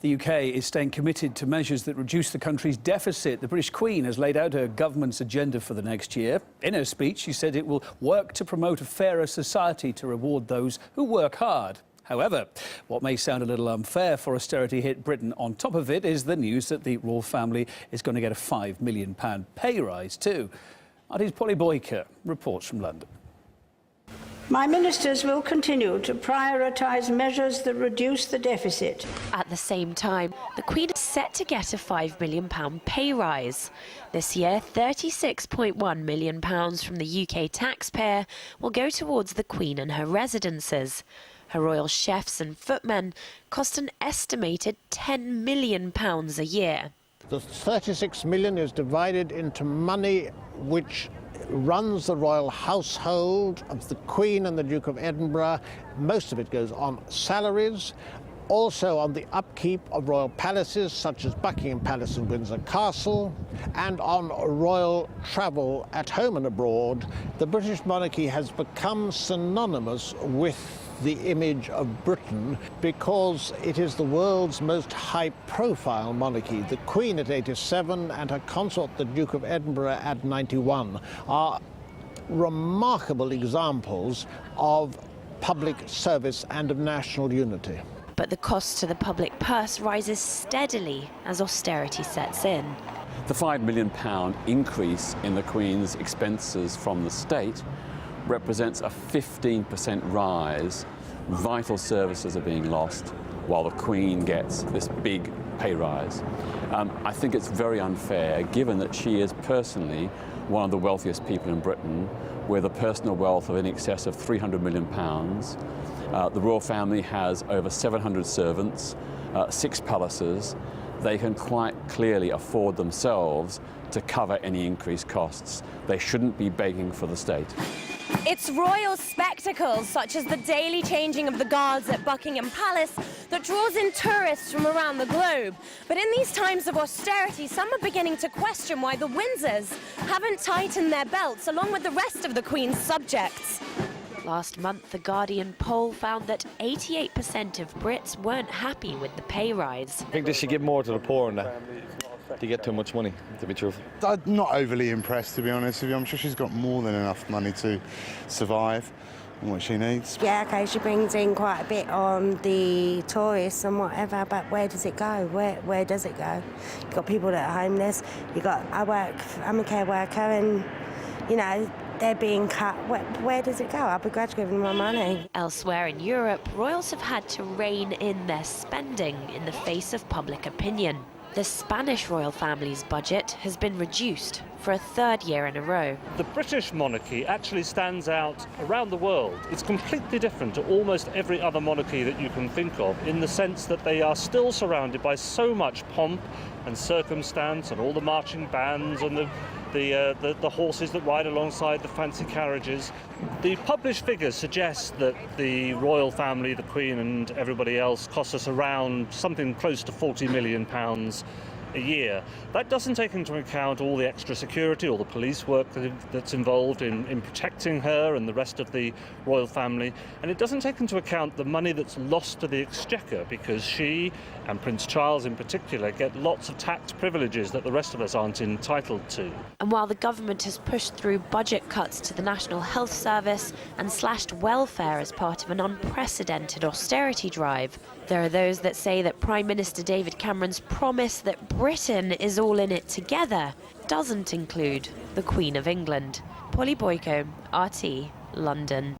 The UK is staying committed to measures that reduce the country's deficit. The British Queen has laid out her government's agenda for the next year. In her speech, she said it will work to promote a fairer society to reward those who work hard. However, what may sound a little unfair for austerity hit Britain on top of it is the news that the royal family is going to get a £5 million pay rise too. RT's Polly Boyker reports from London. My ministers will continue to prioritise measures that reduce the deficit. At the same time, the Queen is set to get a £5 million pay rise. This year, £36.1 million from the UK taxpayer will go towards the Queen and her residences. Her royal chefs and footmen cost an estimated £10 million a year. The 36 million is divided into money which runs the royal household of the Queen and the Duke of Edinburgh. Most of it goes on salaries, also on the upkeep of royal palaces such as Buckingham Palace and Windsor Castle, and on royal travel at home and abroad. The British monarchy has become synonymous with the image of Britain because it is the world's most high-profile monarchy. The Queen at 87 and her consort, the Duke of Edinburgh, at 91, are remarkable examples of public service and of national unity. But the cost to the public purse rises steadily as austerity sets in. The £5 million increase in the Queen's expenses from the state represents a 15% rise. Vital services are being lost while the Queen gets this big pay rise. I think it's very unfair, given that she is personally one of the wealthiest people in Britain, with a personal wealth of in excess of £300 million. The royal family has over 700 servants, 6 palaces. They can quite clearly afford themselves to cover any increased costs. They shouldn't be begging for the state. It's royal spectacles, such as the daily changing of the guards at Buckingham Palace, that draws in tourists from around the globe. But in these times of austerity, some are beginning to question why the Windsors haven't tightened their belts, along with the rest of the Queen's subjects. Last month, the Guardian poll found that 88% of Brits weren't happy with the pay rise. I think they should give more to the poor and that. They get too much money, to be truthful. I'm not overly impressed, to be honest with you. I'm sure she's got more than enough money to survive and what she needs. Yeah, OK, she brings in quite a bit on the tourists and whatever, but where does it go? Where does it go? You've got people that are homeless. I'm a care worker and, you know, they're being cut. Where does it go? I'll begrudge giving my money. Elsewhere in Europe, royals have had to rein in their spending in the face of public opinion. The Spanish royal family's budget has been reduced for a third year in a row. The British monarchy actually stands out around the world. It's completely different to almost every other monarchy that you can think of, in the sense that they are still surrounded by so much pomp and circumstance and all the marching bands and the horses that ride alongside the fancy carriages. The published figures suggest that the royal family, the Queen and everybody else, costs us around something close to £40 million a year. That doesn't take into account all the extra security, all the police work that's involved in protecting her and the rest of the royal family, and it doesn't take into account the money that's lost to the exchequer, because she, and Prince Charles in particular, get lots of tax privileges that the rest of us aren't entitled to. And while the government has pushed through budget cuts to the National Health Service and slashed welfare as part of an unprecedented austerity drive, there are those that say that Prime Minister David Cameron's promise that Britain is all in it together doesn't include the Queen of England. Polly Boyko, RT, London.